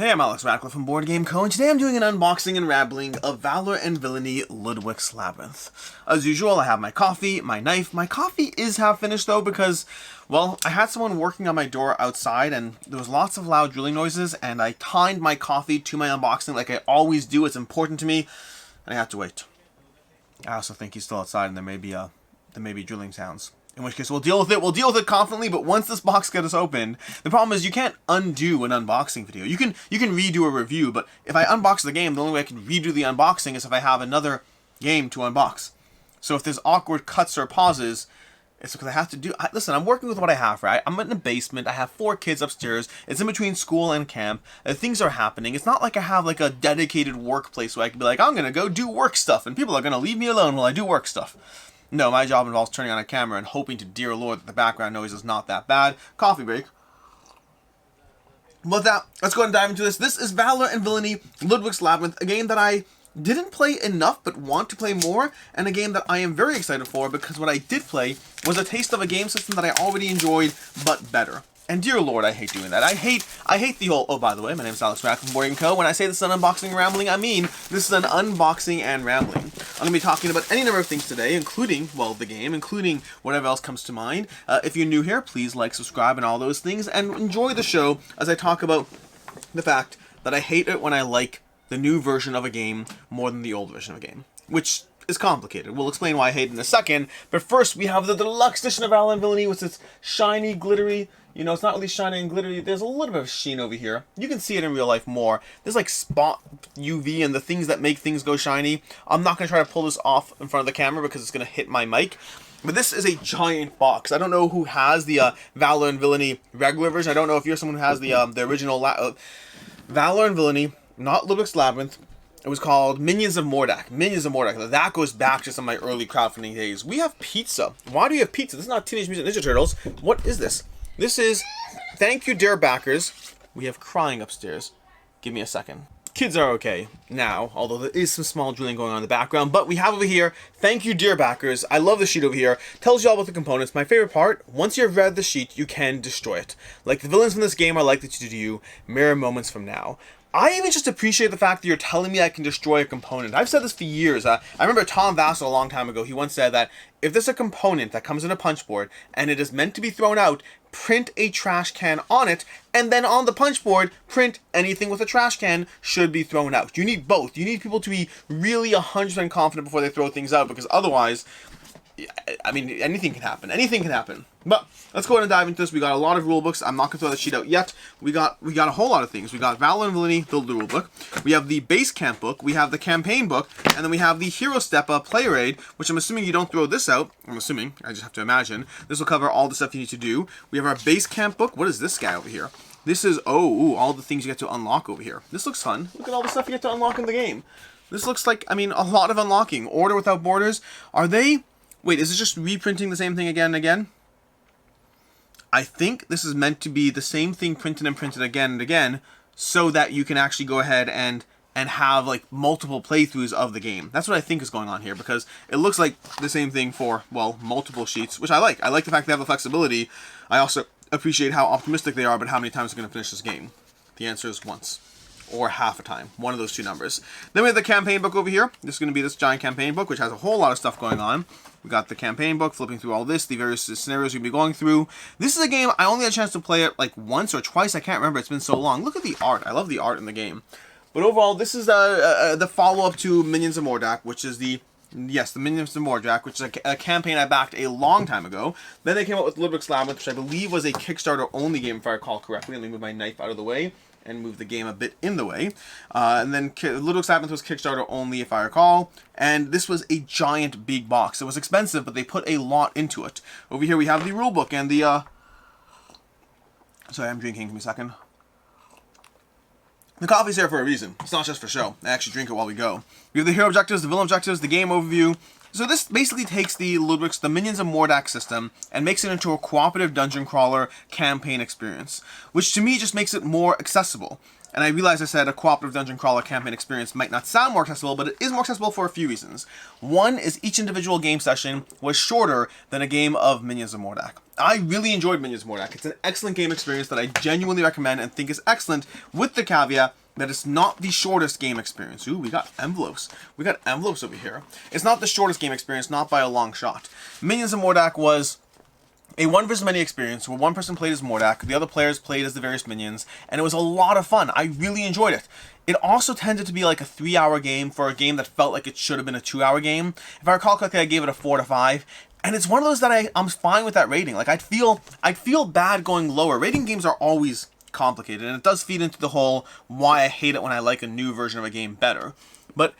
Hey, I'm Alex Radcliffe from Board Game Co. and today I'm doing an unboxing and rambling of Valor Villainy Lludwik's Labyrinth. As usual, I have my coffee, my knife. My coffee is half finished though because, well, I had someone working on my door outside and there was lots of loud drilling noises and I timed my coffee to my unboxing like I always do. It's important to me and I had to wait. I also think he's still outside and there may be drilling sounds. In which case, we'll deal with it. We'll deal with it confidently, but once this box gets opened, the problem is you can't undo an unboxing video. You can redo a review, but if I unbox the game, the only way I can redo the unboxing is if I have another game to unbox. So if there's awkward cuts or pauses, it's because I have to do... Listen, I'm working with what I have, right? I'm in the basement. I have 4 kids upstairs. It's in between school and camp. Things are happening. It's not like I have like a dedicated workplace where I can be like, I'm going to go do work stuff, and people are going to leave me alone while I do work stuff. No, my job involves turning on a camera and hoping to dear Lord that the background noise is not that bad. Coffee break. With that, let's go ahead and dive into this. This is Valor Villainy Lludwik's Labyrinth, a game that I didn't play enough but want to play more, and a game that I am very excited for because what I did play was a taste of a game system that I already enjoyed but better. And dear Lord, I hate doing that. I hate the whole... Oh, by the way, my name is Alex Radcliffe from Board Game Co. When I say this is an unboxing and rambling, I mean this is an unboxing and rambling. I'm going to be talking about any number of things today, including, well, the game, including whatever else comes to mind. If you're new here, please like, subscribe, and all those things, and enjoy the show as I talk about the fact that I hate it when I like the new version of a game more than the old version of a game, which is complicated. We'll explain why I hate it in a second, but first we have the deluxe edition of Valor Villainy with its shiny, glittery... You know, it's not really shiny and glittery. There's a little bit of sheen over here. You can see it in real life more. There's like spot UV and the things that make things go shiny. I'm not going to try to pull this off in front of the camera because it's going to hit my mic. But this is a giant box. I don't know who has the Valor Villainy regular version. I don't know if you're someone who has the original Valor Villainy, not Lludwik's Labyrinth. It was called Minions of Mordak. Minions of Mordak. That goes back to some of my early crowdfunding days. We have pizza. Why do we have pizza? This is not Teenage Mutant Ninja Turtles. What is this? This is, thank you dear backers. We have crying upstairs. Give me a second. Kids are okay now, although there is some small drilling going on in the background. But we have over here, thank you dear backers. I love the sheet over here. Tells you all about the components. My favorite part, once you've read the sheet, you can destroy it. Like the villains from this game are likely to do to you mere moments from now. I even just appreciate the fact that you're telling me I can destroy a component. I've said this for years. I remember Tom Vassell a long time ago, he once said that if there's a component that comes in a punchboard and it is meant to be thrown out, print a trash can on it, and then on the punchboard, print anything with a trash can should be thrown out. You need both. You need people to be really 100% confident before they throw things out, because otherwise, I mean, anything can happen. Anything can happen. But let's go ahead and dive into this. We got a lot of rule books. I'm not going to throw the sheet out yet. We got a whole lot of things. We got Valor Villainy, the rule book. We have the base camp book. We have the campaign book. And then we have the Hero Step Player Aid, which I'm assuming you don't throw this out. I'm assuming. I just have to imagine. This will cover all the stuff you need to do. We have our base camp book. What is this guy over here? This is, all the things you get to unlock over here. This looks fun. Look at all the stuff you get to unlock in the game. This looks like, I mean, a lot of unlocking. Order Without Borders. Are they... Wait, is this just reprinting the same thing again and again? I think this is meant to be the same thing printed and printed again and again so that you can actually go ahead and have like multiple playthroughs of the game. That's what I think is going on here, because it looks like the same thing for, well, multiple sheets, which I like. I like the fact they have the flexibility. I also appreciate how optimistic they are about how many times they're going to finish this game. The answer is once. Or half a time. One of those two numbers. Then we have the campaign book over here. This is going to be this giant campaign book, which has a whole lot of stuff going on. We got the campaign book, flipping through all this, the various scenarios you'll be going through. This is a game, I only had a chance to play it like once or twice. I can't remember. It's been so long. Look at the art. I love the art in the game. But overall, this is the follow-up to Minions of Mordak, which is the Minions of Mordak, which is a campaign I backed a long time ago. Then they came out with Lludwik's Labyrinth, which I believe was a Kickstarter-only game, if I recall correctly. Let me move my knife out of the way and move the game a bit in the way. And then Lludwik's Labyrinth was Kickstarter only, if I recall. And this was a giant big box. It was expensive, but they put a lot into it. Over here we have the rulebook and the... Sorry, I'm drinking. Give me a second. The coffee's here for a reason. It's not just for show. I actually drink it while we go. We have the hero objectives, the villain objectives, the game overview. So this basically takes the Minions of Mordak system and makes it into a cooperative dungeon crawler campaign experience, which to me just makes it more accessible. And I realize I said a cooperative dungeon crawler campaign experience might not sound more accessible, but it is more accessible for a few reasons. One is each individual game session was shorter than a game of Minions of Mordak. I really enjoyed Minions of Mordak. It's an excellent game experience that I genuinely recommend and think is excellent, with the caveat that it's not the shortest game experience. Ooh, we got envelopes. We got envelopes over here. It's not the shortest game experience, not by a long shot. Minions of Mordak was a one versus many experience where one person played as Mordak, the other players played as the various minions, and it was a lot of fun. I really enjoyed it. It also tended to be like a 3-hour game for a game that felt like it should have been a 2-hour game. If I recall correctly, I gave it a 4 to 5. And it's one of those that I'm fine with that rating. Like, I'd feel bad going lower. Rating games are always complicated, and it does feed into the whole why I hate it when I like a new version of a game better. But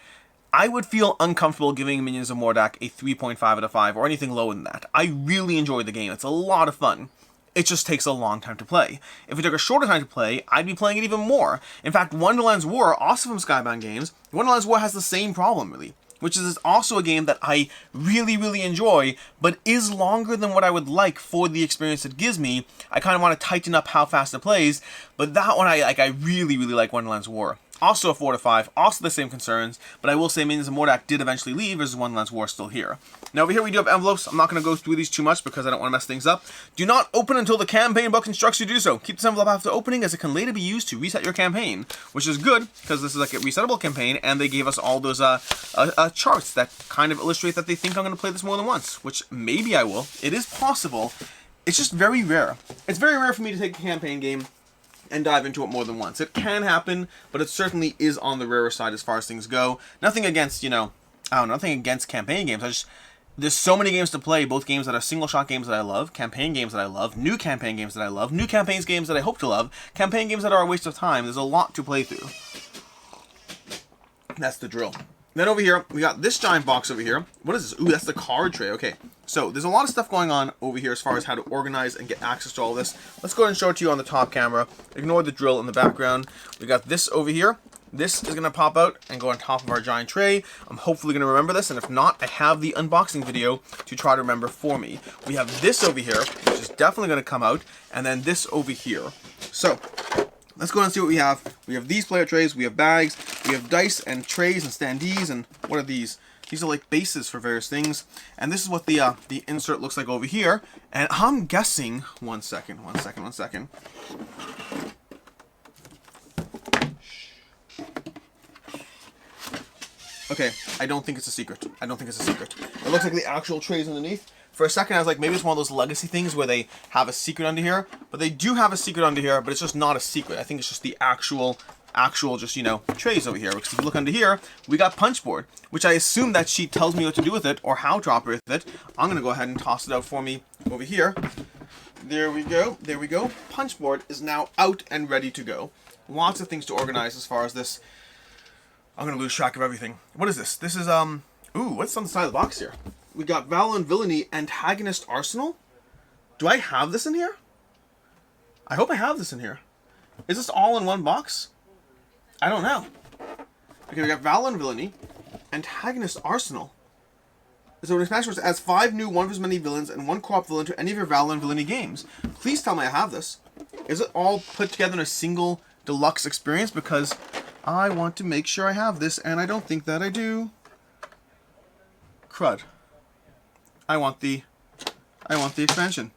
I would feel uncomfortable giving Minions of Mordak a 3.5 out of 5 or anything lower than that. I really enjoyed the game. It's a lot of fun. It just takes a long time to play. If it took a shorter time to play, I'd be playing it even more. In fact, Wonderland's War, also from Skybound Games, Wonderland's War has the same problem, really, which is it's also a game that I really, really enjoy, but is longer than what I would like for the experience it gives me. I kind of want to tighten up how fast it plays, but that one I really, really like Wonderland's War. Also a 4 to 5, also the same concerns, but I will say Minions of Mordak did eventually leave, versus Wonderland's War still here. Now over here we do have envelopes. I'm not going to go through these too much because I don't want to mess things up. Do not open until the campaign book instructs you to do so. Keep this envelope after opening, as it can later be used to reset your campaign, which is good because this is like a resettable campaign, and they gave us all those charts that kind of illustrate that they think I'm going to play this more than once, which maybe I will. It is possible. It's just very rare. It's very rare for me to take a campaign game and dive into it more than once. It can happen, but it certainly is on the rarer side as far as things go. Nothing against, nothing against campaign games. There's so many games to play, both games that are single-shot games that I love, campaign games that I love, new campaign games that I love, new campaigns games that I hope to love, campaign games that are a waste of time. There's a lot to play through. That's the drill. Then over here, we got this giant box over here. What is this? Ooh, that's the card tray. Okay, so there's a lot of stuff going on over here as far as how to organize and get access to all this. Let's go ahead and show it to you on the top camera. Ignore the drill in the background. We got this over here. This is going to pop out and go on top of our giant tray. I'm hopefully going to remember this, and if not, I have the unboxing video to try to remember for me. We have this over here, which is definitely going to come out, and then this over here. So let's go and see what we have. We have these player trays, we have bags, we have dice and trays and standees, and what are these? These are like bases for various things. And this is what the insert looks like over here. And I'm guessing, one second. Okay, I don't think it's a secret. It looks like the actual trays underneath. For a second, I was like, maybe it's one of those legacy things where they have a secret under here. But they do have a secret under here, but it's just not a secret. I think it's just the actual just, trays over here. Because if you look under here, we got Punchboard, which I assume that sheet tells me what to do with it or how to operate with it. I'm going to go ahead and toss it out for me over here. There we go. Punchboard is now out and ready to go. Lots of things to organize as far as this. I'm going to lose track of everything. What is this? This is, what's on the side of the box here? We got Valor Villainy Antagonist Arsenal. Do I have this in here? I hope I have this in here. Is this all in one box? I don't know. Okay, we got Valor Villainy Antagonist Arsenal. So an expansion which adds 5 new one versus many villains and 1 co-op villain to any of your Valor Villainy games. Please tell me I have this. Is it all put together in a single deluxe experience? Because I want to make sure I have this, and I don't think that I do. Crud. I want the expansion.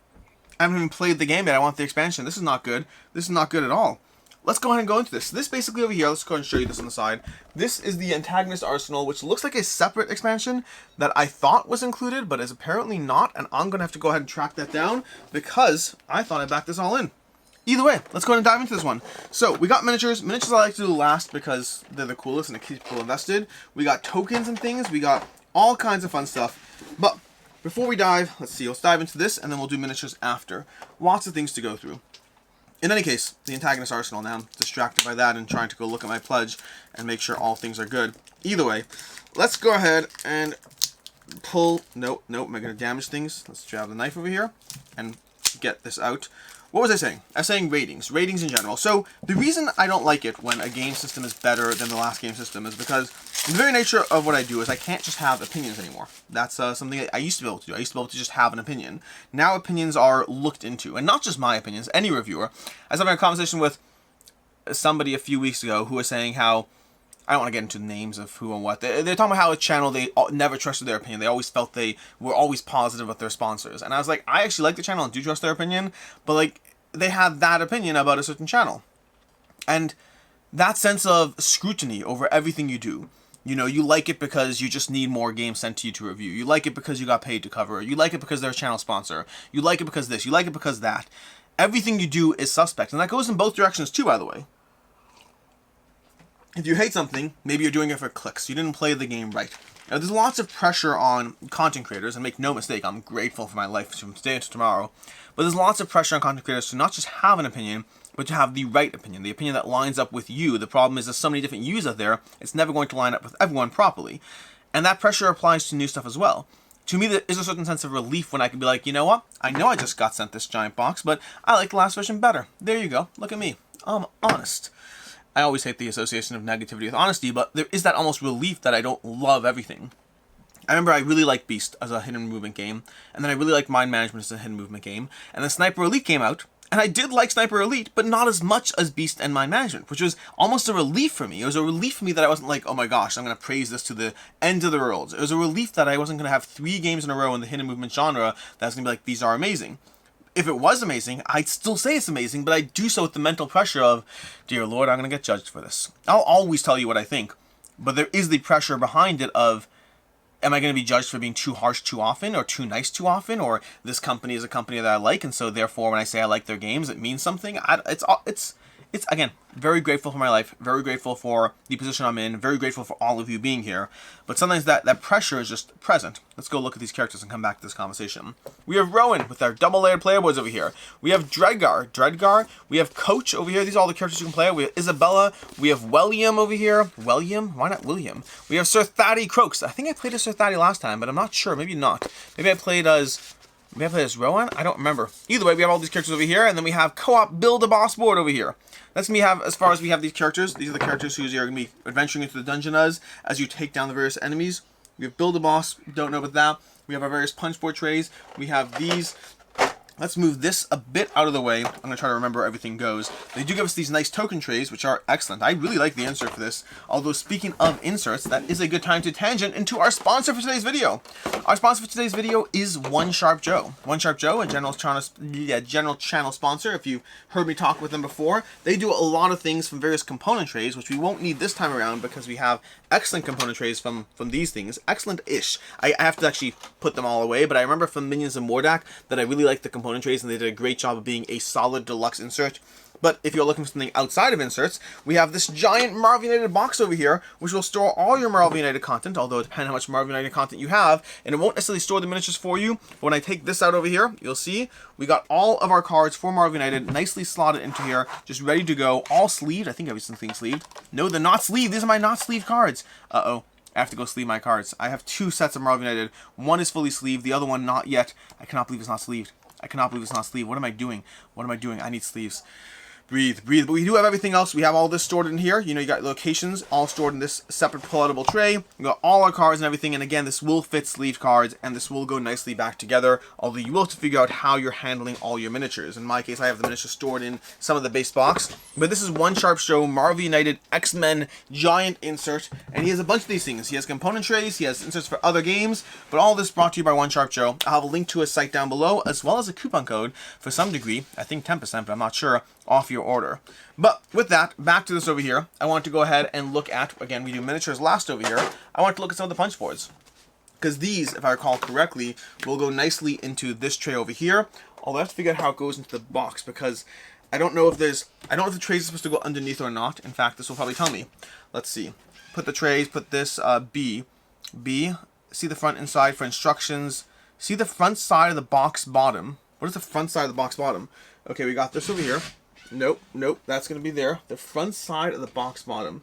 I haven't even played the game yet. I want the expansion. This is not good. This is not good at all. Let's go ahead and go into this. This basically over here, let's go ahead and show you this on the side. This is the Antagonist Arsenal, which looks like a separate expansion that I thought was included, but is apparently not, and I'm going to have to go ahead and track that down because I thought I backed this all in. Either way, let's go ahead and dive into this one. So, we got miniatures. Miniatures I like to do last because they're the coolest and it keeps people invested. We got tokens and things. We got all kinds of fun stuff. But before we dive, let's dive into this and then we'll do miniatures after. Lots of things to go through. In any case, the Antagonist Arsenal. Now I'm distracted by that and trying to go look at my pledge and make sure all things are good. Either way, let's go ahead and pull... Nope, am I going to damage things? Let's grab the knife over here and get this out. What was I saying? I was saying ratings in general. So the reason I don't like it when a game system is better than the last game system is because the very nature of what I do is I can't just have opinions anymore. That's something I used to be able to do. I used to be able to just have an opinion. Now opinions are looked into, and not just my opinions, any reviewer. I was having a conversation with somebody a few weeks ago who was saying how, I don't want to get into names of who and what. They're talking about how a channel, they never trusted their opinion. They always felt they were always positive with their sponsors. And I was like, I actually like the channel and do trust their opinion, but like, they have that opinion about a certain channel. And that sense of scrutiny over everything you do. You know, you like it because you just need more games sent to you to review. You like it because you got paid to cover it. You like it because they're a channel sponsor. You like it because this. You like it because that. Everything you do is suspect. And that goes in both directions too, by the way. If you hate something, maybe you're doing it for clicks. You didn't play the game right. Now, there's lots of pressure on content creators, and make no mistake, I'm grateful for my life from today to tomorrow. But there's lots of pressure on content creators to not just have an opinion, but to have the right opinion, the opinion that lines up with you. The problem is there's so many different yous out there, it's never going to line up with everyone properly. And that pressure applies to new stuff as well. To me, there is a certain sense of relief when I can be like, you know what? I know I just got sent this giant box, but I like the last version better. There you go. Look at me. I'm honest. I always hate the association of negativity with honesty, but there is that almost relief that I don't love everything. I remember I really liked Beast as a hidden movement game, and then I really liked Mind Management as a hidden movement game, and then Sniper Elite came out, and I did like Sniper Elite, but not as much as Beast and Mind Management, which was almost a relief for me. It was a relief for me that I wasn't like, oh my gosh, I'm going to praise this to the end of the world. It was a relief that I wasn't going to have 3 games in a row in the hidden movement genre that's going to be like, these are amazing. If it was amazing, I'd still say it's amazing, but I do so with the mental pressure of, dear Lord, I'm going to get judged for this. I'll always tell you what I think, but there is the pressure behind it of, am I going to be judged for being too harsh too often, or too nice too often, or this company is a company that I like, and so therefore when I say I like their games, it means something? It's again, very grateful for my life, very grateful for the position I'm in, very grateful for all of you being here, but sometimes that pressure is just present. Let's go look at these characters and come back to this conversation. We have Rowan with our double-layered player boards over here. We have Dredgar. We have Coach over here. These are all the characters you can play. We have Isabella. We have William over here. William? Why not William? We have Sir Thaddy Crokes. I think I played as Sir Thaddy last time, but I'm not sure. Maybe not. Maybe I played as Rowan? I don't remember. Either way, we have all these characters over here, and then we have co-op Build-A-Boss board over here. That's going to be as far as we have these characters. These are the characters who are going to be adventuring into the dungeon as you take down the various enemies. We have Build-A-Boss, don't know about that. We have our various Punchboard trays. We have these. Let's move this a bit out of the way. I'm going to try to remember where everything goes. They do give us these nice token trays, which are excellent. I really like the insert for this. Although, speaking of inserts, that is a good time to tangent into our sponsor for today's video. Our sponsor for today's video is OneSharpJoe. OneSharpJoe, a general channel sponsor. If you've heard me talk with them before, they do a lot of things from various component trays, which we won't need this time around because we have excellent component trays from these things. Excellent-ish. I have to actually put them all away, but I remember from Minions and Mordak that I really liked the component trays, and they did a great job of being a solid deluxe insert. But if you're looking for something outside of inserts, we have this giant Marvel United box over here, which will store all your Marvel United content, although it depends how much Marvel United content you have, and it won't necessarily store the miniatures for you. But when I take this out over here, you'll see we got all of our cards for Marvel United nicely slotted into here, just ready to go, all sleeved. I think everything's sleeved. No, they're not sleeved. These are my not sleeved cards. Uh-oh. I have to go sleeve my cards. I have 2 sets of Marvel United. One is fully sleeved, the other one not yet. I cannot believe it's not sleeved. I cannot believe it's not sleeved. What am I doing? What am I doing? I need sleeves. Breathe. But we do have everything else. We have all this stored in here. You know, you got locations all stored in this separate pull-outable tray. We got all our cards and everything. And again, this will fit sleeve cards, and this will go nicely back together. Although you will have to figure out how you're handling all your miniatures. In my case, I have the miniatures stored in some of the base box. But this is OneSharpJoe Marvel United X-Men giant insert, and he has a bunch of these things. He has component trays. He has inserts for other games. But all this brought to you by OneSharpJoe. I'll have a link to his site down below, as well as a coupon code for some degree. I think 10%, but I'm not sure. Off your order. But with that, back to this over here. I want to go ahead and look at, again, we do miniatures last over here. I want to look at some of the Punchboards, because these, if I recall correctly, will go nicely into this tray over here. Although I have to figure out how it goes into the box, because I don't know if the trays are supposed to go underneath or not. In fact, this will probably tell me. Let's see. Put the trays, put this B. See the front inside for instructions. See the front side of the box bottom. What is the front side of the box bottom? Okay, we got this over here. Nope, that's going to be there. The front side of the box bottom.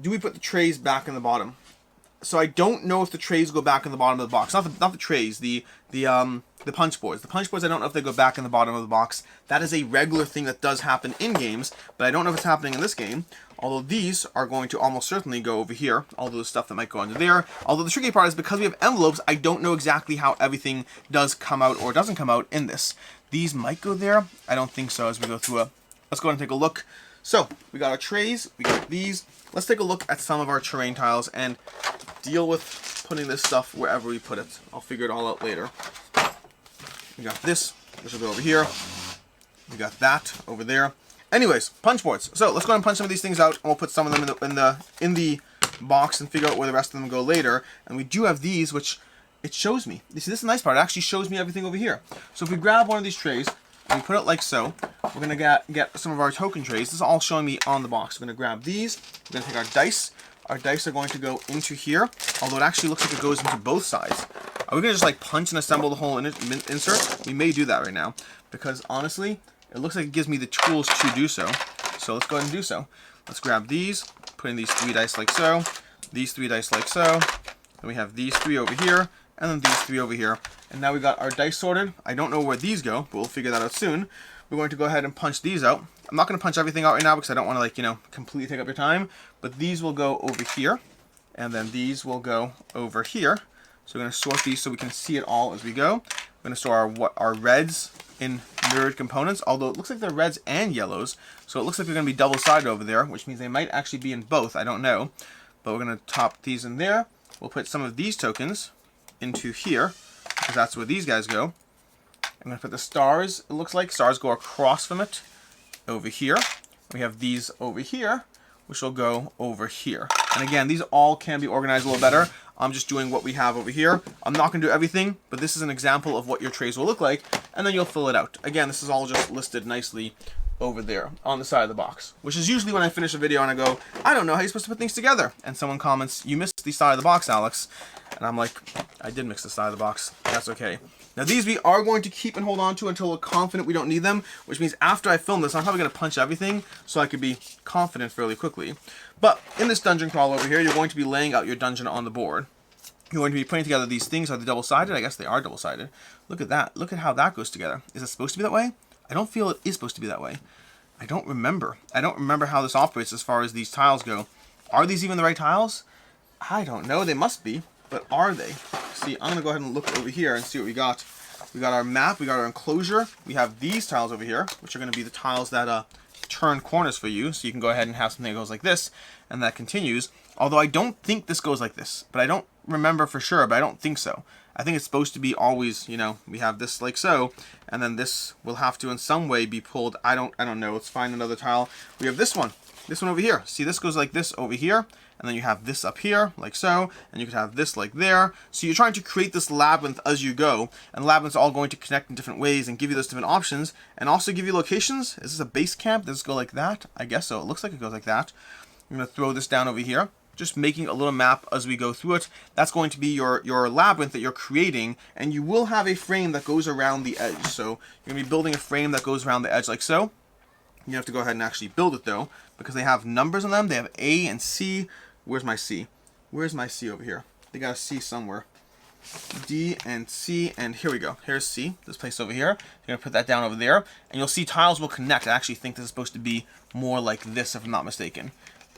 Do we put the trays back in the bottom? So I don't know if the trays go back in the bottom of the box. Not the trays, the Punchboards. The Punchboards, I don't know if they go back in the bottom of the box. That is a regular thing that does happen in games, but I don't know if it's happening in this game. Although these are going to almost certainly go over here. Although the stuff that might go under there. Although the tricky part is because we have envelopes, I don't know exactly how everything does come out or doesn't come out in this. These might go there. I don't think so as we go through let's go ahead and take a look. So, we got our trays, we got these. Let's take a look at some of our terrain tiles and deal with putting this stuff wherever we put it. I'll figure it all out later. We got this, which will go over here. We got that over there. Anyways, punch boards. So let's go ahead and punch some of these things out, and we'll put some of them in the box and figure out where the rest of them go later. And we do have these, which it shows me. You see, this is the nice part. It actually shows me everything over here. So if we grab one of these trays and we put it like so, we're gonna get some of our token trays. This is all showing me on the box. We're gonna grab these. We're gonna take our dice. Our dice are going to go into here, although it actually looks like it goes into both sides. Are we gonna just like punch and assemble the whole insert? We may do that right now, because honestly, it looks like it gives me the tools to do so. So let's go ahead and do so. Let's grab these, put in these 3 dice like so, these 3 dice like so, then we have these 3 over here, and then these 3 over here. And now we got our dice sorted. I don't know where these go, but we'll figure that out soon. We're going to go ahead and punch these out. I'm not going to punch everything out right now because I don't want to, like, you know, completely take up your time. But these will go over here, and then these will go over here. So we're going to sort these so we can see it all as we go. We're going to store our reds in mirrored components, although it looks like they're reds and yellows. So it looks like they're going to be double-sided over there, which means they might actually be in both. I don't know. But we're going to top these in there. We'll put some of these tokens into here, because that's where these guys go. I'm going to put the stars, it looks like. Stars go across from it over here. We have these over here, which will go over here. And again, these all can be organized a little better. I'm just doing what we have over here. I'm not going to do everything, but this is an example of what your trays will look like, and then you'll fill it out. Again, this is all just listed nicely over there on the side of the box, which is usually when I finish a video and I go, I don't know how you're supposed to put things together. And someone comments, you missed the side of the box, Alex. And I'm like, I did mix the side of the box. That's okay. Now these we are going to keep and hold on to until we're confident we don't need them, which means after I film this, I'm probably going to punch everything so I could be confident fairly quickly. But in this dungeon crawl over here, you're going to be laying out your dungeon on the board. You're going to be putting together these things. Are they double-sided? I guess they are double-sided. Look at that. Look at how that goes together. Is it supposed to be that way? I don't feel it is supposed to be that way. I don't remember. I don't remember how this operates as far as these tiles go. Are these even the right tiles? I don't know. They must be. But are they? See, I'm going to go ahead and look over here and see what we got. We got our map. We got our enclosure. We have these tiles over here, which are going to be the tiles that turn corners for you. So you can go ahead and have something that goes like this, and that continues. Although I don't think this goes like this. But I don't remember for sure, but I don't think so. I think it's supposed to be always, you know, we have this like so, and then this will have to in some way be pulled. I don't know. Let's find another tile. We have this one over here. See, this goes like this over here, and then you have this up here like so, and you could have this like there. So you're trying to create this labyrinth as you go, and labyrinths are all going to connect in different ways and give you those different options, and also give you locations. Is this a base camp? Does this go like that? I guess so. It looks like it goes like that. I'm going to throw this down over here. Just making a little map as we go through it. That's going to be your labyrinth that you're creating, and you will have a frame that goes around the edge. So you're going to be building a frame that goes around the edge like so. You have to go ahead and actually build it though, because they have numbers on them. They have A and C. Where's my C? Where's my C over here? They got a C somewhere. D and C, and here we go. Here's C, this place over here. You're going to put that down over there, and you'll see tiles will connect. I actually think this is supposed to be more like this, if I'm not mistaken.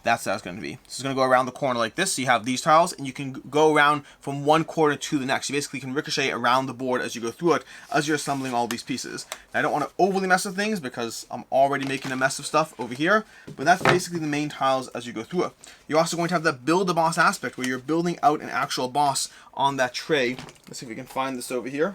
That's how it's going to be. This is going to go around the corner like this. So you have these tiles, and you can go around from one corner to the next. You basically can ricochet around the board as you go through it, as you're assembling all these pieces. Now, I don't want to overly mess with things because I'm already making a mess of stuff over here, but that's basically the main tiles as you go through it. You're also going to have that build a boss aspect where you're building out an actual boss on that tray. Let's see if we can find this over here.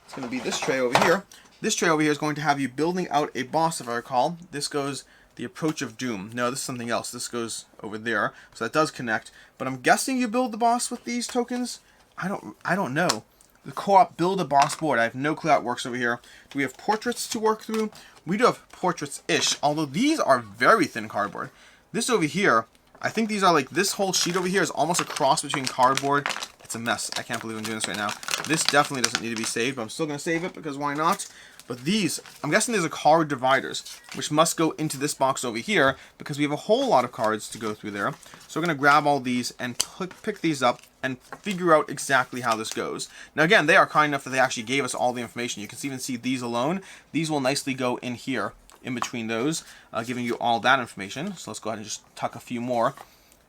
It's going to be this tray over here. This tray over here is going to have you building out a boss, if I recall. This goes the Approach of Doom. No, this is something else. This goes over there, so that does connect. But I'm guessing you build the boss with these tokens. I don't know. The co-op build a boss board. I have no clue how it works over here. Do we have portraits to work through? We do have portraits-ish, although these are very thin cardboard. This over here, I think these are like, this whole sheet over here is almost a cross between cardboard. It's a mess. I can't believe I'm doing this right now. This definitely doesn't need to be saved, but I'm still going to save it because why not? But these, I'm guessing these are card dividers, which must go into this box over here because we have a whole lot of cards to go through there. So we're going to grab all these and pick these up and figure out exactly how this goes. Now again, they are kind enough that they actually gave us all the information. You can even see these alone. These will nicely go in here, in between those, giving you all that information. So let's go ahead and just tuck a few more.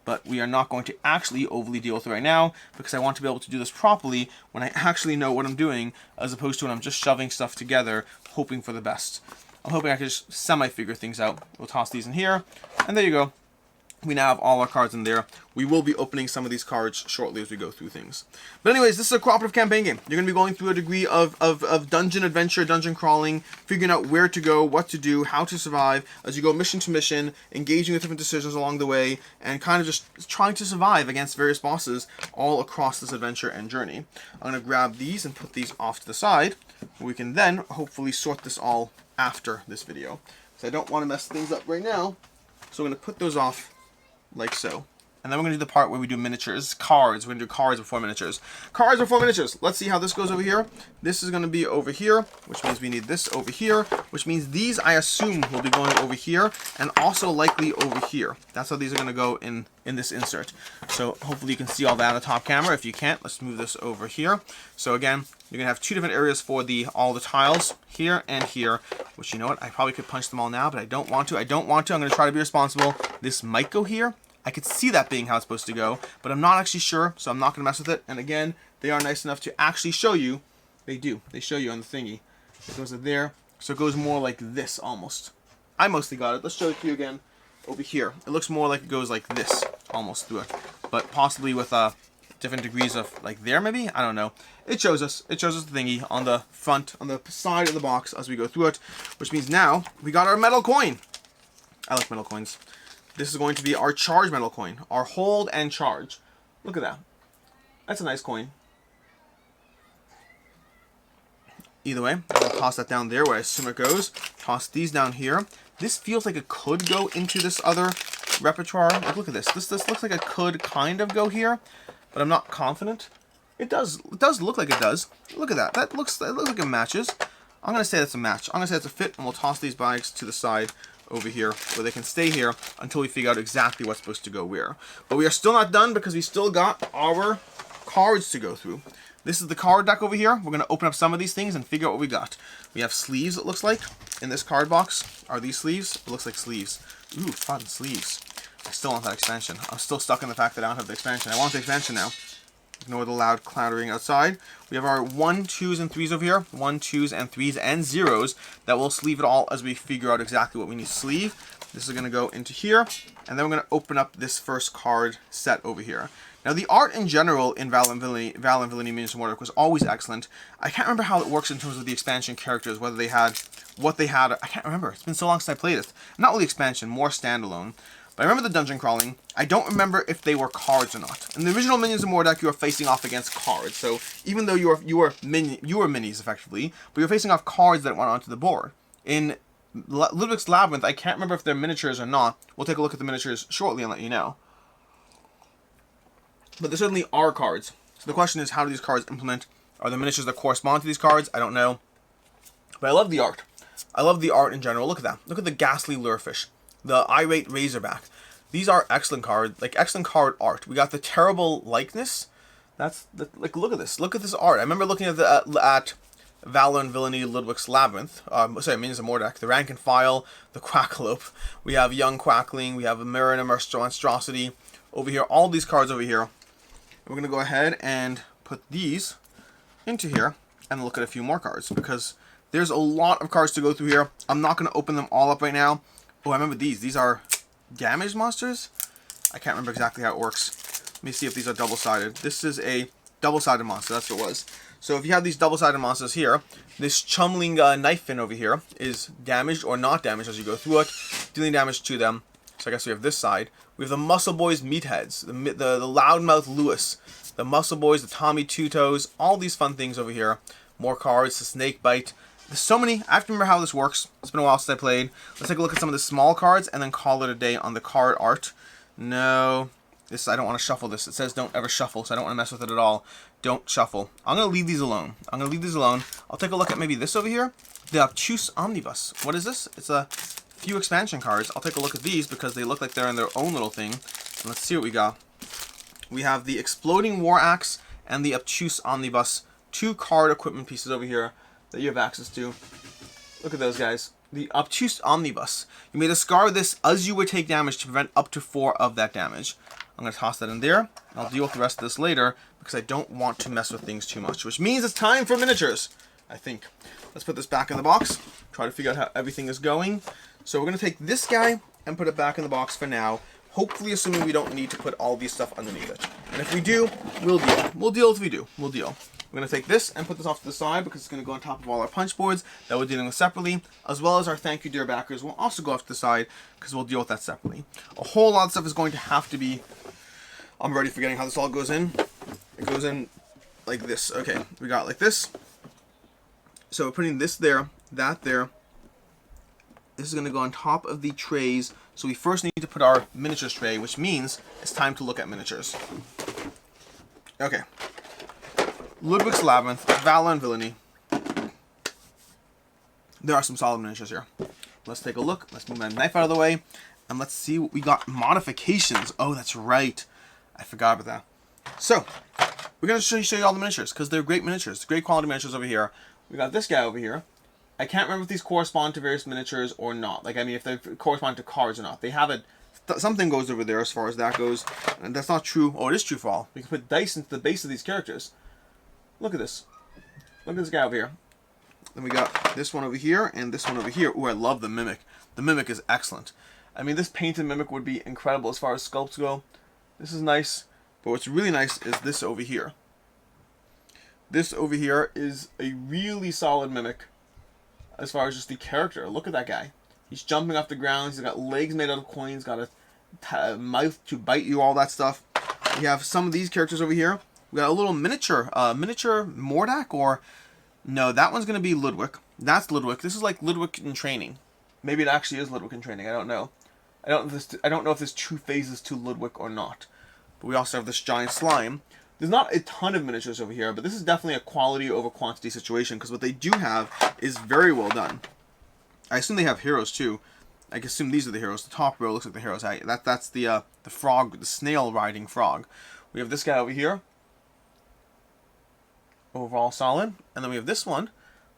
But we are not going to actually overly deal with it right now because I want to be able to do this properly when I actually know what I'm doing, as opposed to when I'm just shoving stuff together, hoping for the best. I'm hoping I can just semi-figure things out. We'll toss these in here, and there you go. We now have all our cards in there. We will be opening some of these cards shortly as we go through things. But anyways, this is a cooperative campaign game. You're going to be going through a degree of dungeon adventure, dungeon crawling, figuring out where to go, what to do, how to survive, as you go mission to mission, engaging with different decisions along the way, and kind of just trying to survive against various bosses all across this adventure and journey. I'm going to grab these and put these off to the side. We can then hopefully sort this all after this video. So I don't want to mess things up right now. So I'm going to put those off like so. And then we're going to do the part where we do miniatures. Cards. We're going to do cards before miniatures. Cards before miniatures. Let's see how this goes over here. This is going to be over here, which means we need this over here, which means these, I assume, will be going over here, and also likely over here. That's how these are going to go in this insert. So hopefully you can see all that on the top camera. If you can't, let's move this over here. So again, you're going to have two different areas for all the tiles, here and here, which, you know what, I probably could punch them all now, but I don't want to. I'm going to try to be responsible. This might go here. I could see that being how it's supposed to go, but I'm not actually sure, so I'm not going to mess with it. And again, they are nice enough to actually show you. They do. They show you on the thingy. It goes there, so it goes more like this almost. I mostly got it. Let's show it to you again over here. It looks more like it goes like this almost through it, but possibly with different degrees of like there maybe. I don't know. It shows us the thingy on the front, on the side of the box as we go through it, which means now we got our metal coin. I like metal coins. This is going to be our charge metal coin, our hold and charge. Look at that. That's a nice coin. Either way, I'm going to toss that down there where I assume it goes. Toss these down here. This feels like it could go into this other repertoire. Like, look at this. This looks like it could kind of go here, but I'm not confident. It does look like it does. Look at that. That looks like it matches. I'm going to say that's a match. I'm going to say that's a fit, and we'll toss these bags to the side over here where they can stay here until we figure out exactly what's supposed to go where. But we are still not done because we still got our cards to go through. This is the card deck over here. We're going to open up some of these things and figure out what we got. We have sleeves, it looks like, in this card box. Are these sleeves? It looks like sleeves. Ooh, fun sleeves. I still want that expansion. I'm still stuck in the fact that I don't have the expansion. I want the expansion now. Ignore the loud clattering outside. We have our 1, 2s, and 3s over here. 1, 2s, and 3s, and 0s that will sleeve it all as we figure out exactly what we need to sleeve. This is going to go into here, and then we're going to open up this first card set over here. Now, the art in general in Valor Villainy Minions and Mordak was always excellent. I can't remember how it works in terms of the expansion characters, whether they had what they had. I can't remember. It's been so long since I played it. Not really expansion, more standalone. But I remember the dungeon crawling. I don't remember if they were cards or not. In the original Minions of Mordak, you were facing off against cards. So even though you were minis effectively, but you were facing off cards that went onto the board. In Lludwik's Labyrinth, I can't remember if they're miniatures or not. We'll take a look at the miniatures shortly and let you know. But there certainly are cards. So the question is, how do these cards implement? Are there miniatures that correspond to these cards? I don't know. But I love the art. I love the art in general. Look at that. Look at the ghastly lurefish. The irate razorback. These are excellent card art. We got the terrible likeness. That's like, look at this. Look at this art. I remember looking at Valor Villainy Lludwik's Labyrinth. Minions of Mordak. The rank and file. The quackalope. We have young quackling. We have a mirror and a monstrosity over here. All these cards over here. We're gonna go ahead and put these into here and look at a few more cards because there's a lot of cards to go through here. I'm not gonna open them all up right now. Oh, I remember these. These are damaged monsters? I can't remember exactly how it works. Let me see if these are double-sided. This is a double-sided monster. That's what it was. So if you have these double-sided monsters here, this chumling knife fin over here is damaged or not damaged as you go through it, dealing damage to them. So I guess we have this side. We have the Muscle Boys Meatheads, the Loudmouth Lewis, the Muscle Boys, the Tommy Two Toes, all these fun things over here. More cards, the Snake Bite. There's so many. I have to remember how this works. It's been a while since I played. Let's take a look at some of the small cards and then call it a day on the card art. No, this I don't want to shuffle this. It says don't ever shuffle, so I don't want to mess with it at all. Don't shuffle. I'm going to leave these alone. I'll take a look at maybe this over here. The Obtuse Omnibus. What is this? It's a few expansion cards. I'll take a look at these because they look like they're in their own little thing. And let's see what we got. We have the Exploding War Axe and the Obtuse Omnibus. 2 card equipment pieces over here that you have access to. Look at those guys. The Obtuse Omnibus. You may discard this as you would take damage to prevent up to 4 of that damage. I'm going to toss that in there. I'll deal with the rest of this later because I don't want to mess with things too much. Which means it's time for miniatures. I think. Let's put this back in the box. Try to figure out how everything is going. So we're going to take this guy and put it back in the box for now. Hopefully, assuming we don't need to put all these stuff underneath it. And if we do, we'll deal. We'll deal if we do. We'll deal. We're going to take this and put this off to the side because it's going to go on top of all our punch boards that we're dealing with separately, as well as our thank you dear backers will also go off to the side because we'll deal with that separately. A whole lot of stuff is going to have to be... I'm already forgetting how this all goes in. It goes in like this. Okay, we got it like this. So we're putting this there, that there. This is going to go on top of the trays. So we first need to put our miniatures tray, which means it's time to look at miniatures. Okay. Lludwik's Labyrinth, Valor and Villainy. There are some solid miniatures here. Let's take a look. Let's move my knife out of the way. And let's see what we got. Modifications. Oh, that's right. I forgot about that. So, we're going to show you all the miniatures, because they're great miniatures. Great quality miniatures over here. We got this guy over here. I can't remember if these correspond to various miniatures or not. Like, I mean, if they correspond to cards or not. They have it. Something goes over there as far as that goes. And that's not true. Oh, it is true for all. We can put dice into the base of these characters. Look at this. Look at this guy over here. Then we got this one over here and this one over here. Ooh, I love the Mimic. The Mimic is excellent. I mean, this painted Mimic would be incredible as far as sculpts go. This is nice. But what's really nice is this over here. This over here is a really solid Mimic as far as just the character. Look at that guy. He's jumping off the ground. He's got legs made out of coins. Got a mouth to bite you, all that stuff. We have some of these characters over here. We got a little miniature Mordak, or no, that one's going to be Lludwik. That's Lludwik. This is like Lludwik in training. Maybe it actually is Lludwik in training. I don't know. I don't know if there's two phases to Lludwik or not. But we also have this giant slime. There's not a ton of miniatures over here, but this is definitely a quality over quantity situation, because what they do have is very well done. I assume they have heroes too. I assume these are the heroes. The top row looks like the heroes. That's the frog, the snail riding frog. We have this guy over here. Overall solid. And then we have this one,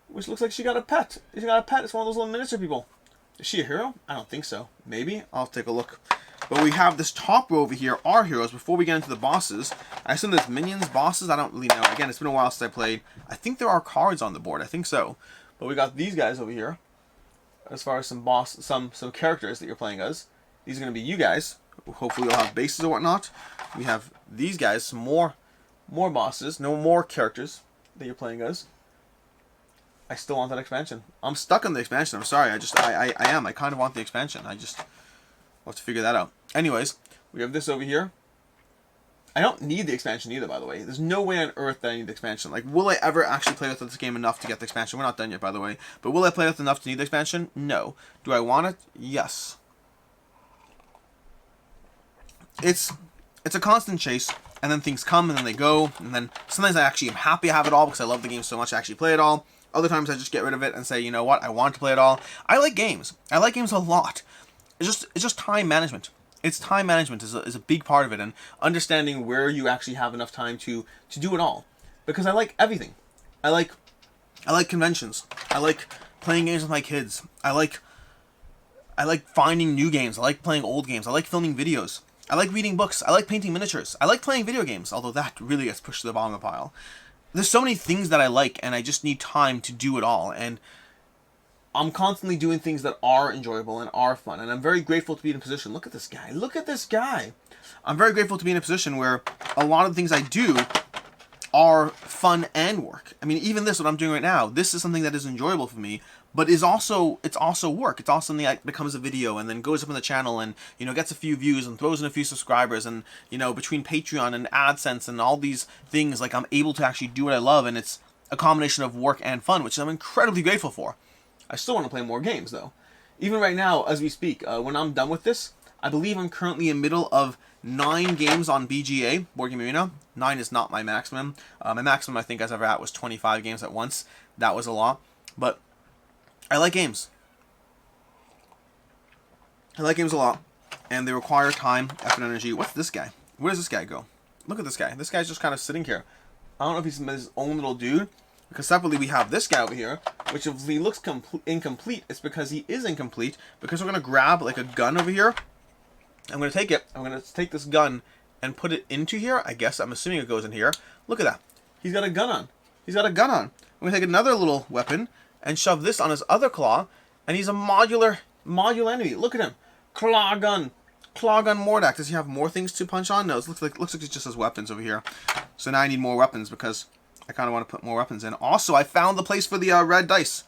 which looks like she got a pet. She got a pet. It's one of those little miniature people. Is she a hero? I don't think so. Maybe. I'll take a look. But we have this top row over here, our heroes. Before we get into the bosses, I assume there's minions, bosses. I don't really know. Again, it's been a while since I played. I think there are cards on the board. I think so. But we got these guys over here. As far as some characters that you're playing as. These are going to be you guys. Hopefully you'll have bases or whatnot. We have these guys, some more bosses, no more characters that you're playing as. I still want that expansion. I'm stuck on the expansion. I'm sorry. I am. I kind of want the expansion. I'll have to figure that out. Anyways, we have this over here. I don't need the expansion either, by the way. There's no way on earth that I need the expansion. Like, will I ever actually play with this game enough to get the expansion? We're not done yet, by the way. But will I play with enough to need the expansion? No. Do I want it? Yes. It's a constant chase, and then things come, and then they go, and then sometimes I actually am happy I have it all because I love the game so much I actually play it all. Other times I just get rid of it and say, you know what, I want to play it all. I like games. I like games a lot. It's just time management. It's time management is a big part of it, and understanding where you actually have enough time to do it all. Because I like everything. I like conventions. I like playing games with my kids. I like finding new games. I like playing old games. I like filming videos. I like reading books. I like painting miniatures. I like playing video games, although that really gets pushed to the bottom of the pile. There's so many things that I like, and I just need time to do it all. And I'm constantly doing things that are enjoyable and are fun, and I'm very grateful to be in a position. Look at this guy. Look at this guy. I'm very grateful to be in a position where a lot of the things I do are fun and work. I mean, even this, what I'm doing right now, this is something that is enjoyable for me, but it's also work. It's also something that becomes a video and then goes up on the channel and, you know, gets a few views and throws in a few subscribers, and, you know, between Patreon and AdSense and all these things, like, I'm able to actually do what I love, and it's a combination of work and fun, which I'm incredibly grateful for. I still want to play more games, though. Even right now, as we speak, when I'm done with this, I believe I'm currently in the middle of 9 games on BGA, Board Game Arena. 9 is not my maximum. My maximum, I think, I've ever had was 25 games at once. That was a lot. But I like games. I like games a lot. And they require time, effort, and energy. What's this guy? Where does this guy go? Look at this guy. This guy's just kind of sitting here. I don't know if he's his own little dude. Because separately we have this guy over here, which if he looks incomplete, it's because he is incomplete. Because we're going to grab like a gun over here. I'm going to take it. I'm going to take this gun and put it into here. I guess I'm assuming it goes in here. Look at that. He's got a gun on. He's got a gun on. I'm going to take another little weapon and shove this on his other claw, and he's a modular enemy. Look at him. Claw gun. Claw gun Mordak. Does he have more things to punch on? No, it looks like he just has weapons over here. So now I need more weapons because I kind of want to put more weapons in. Also, I found the place for the red dice.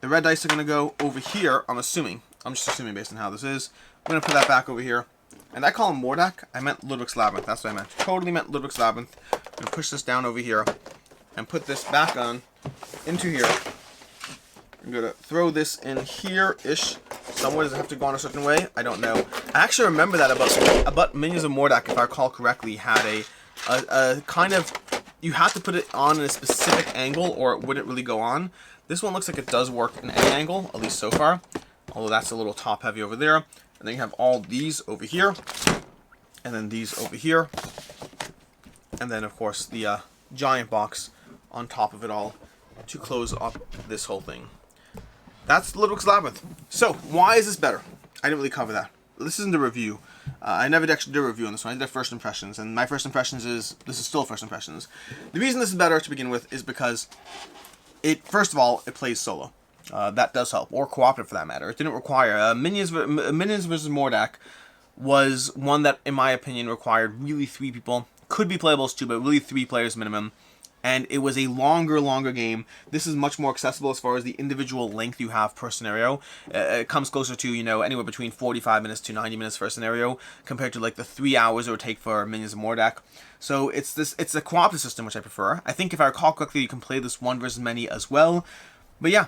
The red dice are going to go over here, I'm assuming. I'm just assuming based on how this is. I'm going to put that back over here. And I call him Mordak. I meant Lludwik's Labyrinth. That's what I meant. Totally meant Lludwik's Labyrinth. I'm going to push this down over here and put this back on into here. I'm going to throw this in here-ish. Somewhere does it have to go on a certain way? I don't know. I actually remember that about Minions of Mordak, if I recall correctly, had a kind of... You have to put it on in a specific angle or it wouldn't really go on. This one looks like it does work in any angle, at least so far. Although that's a little top heavy over there. And then you have all these over here. And then these over here. And then, of course, the giant box on top of it all to close up this whole thing. That's Lludwik's Labyrinth. So, why is this better? I didn't really cover that. This isn't a review. I never actually did a review on this one. I did a first impressions. And my first impressions is... This is still first impressions. The reason this is better to begin with is because... First of all, it plays solo. That does help. Or cooperative, for that matter. It didn't require... Minions vs. Mordak was one that, in my opinion, required really 3 people. Could be playable as 2, but really 3 players minimum. And it was a longer game. This is much more accessible as far as the individual length you have per scenario. It comes closer to, you know, anywhere between 45 minutes to 90 minutes for a scenario, compared to like the 3 hours it would take for Minions of Mordak. So it's a cooperative system, which I prefer. I think if I recall correctly, you can play this 1 versus many as well. But yeah,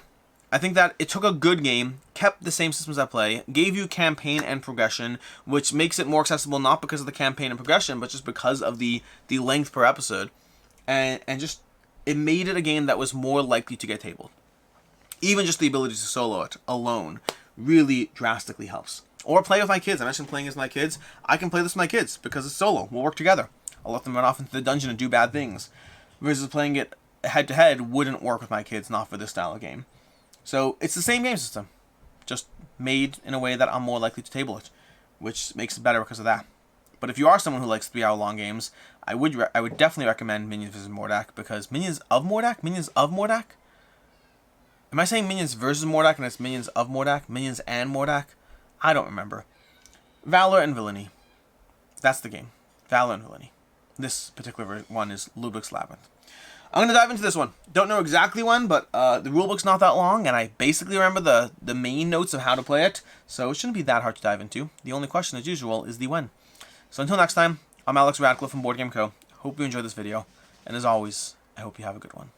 I think that it took a good game, kept the same systems at play, gave you campaign and progression, which makes it more accessible not because of the campaign and progression, but just because of the length per episode. And just, it made it a game that was more likely to get tabled. Even just the ability to solo it alone really drastically helps. Or play with my kids. I mentioned playing as my kids. I can play this with my kids because it's solo. We'll work together. I'll let them run off into the dungeon and do bad things. Versus playing it head-to-head wouldn't work with my kids, not for this style of game. So, it's the same game system. Just made in a way that I'm more likely to table it. Which makes it better because of that. But if you are someone who likes 3-hour-long games, I would definitely recommend Minions vs. Mordak, because Minions of Mordak? Minions of Mordak? Am I saying Minions vs. Mordak and it's Minions of Mordak? Minions and Mordak? I don't remember. Valor and Villainy. That's the game. Valor and Villainy. This particular one is Lludwik's Labyrinth. I'm going to dive into this one. Don't know exactly when, but the rulebook's not that long, and I basically remember the main notes of how to play it, so it shouldn't be that hard to dive into. The only question, as usual, is the when. So until next time, I'm Alex Radcliffe from Board Game Co. Hope you enjoyed this video, and as always, I hope you have a good one.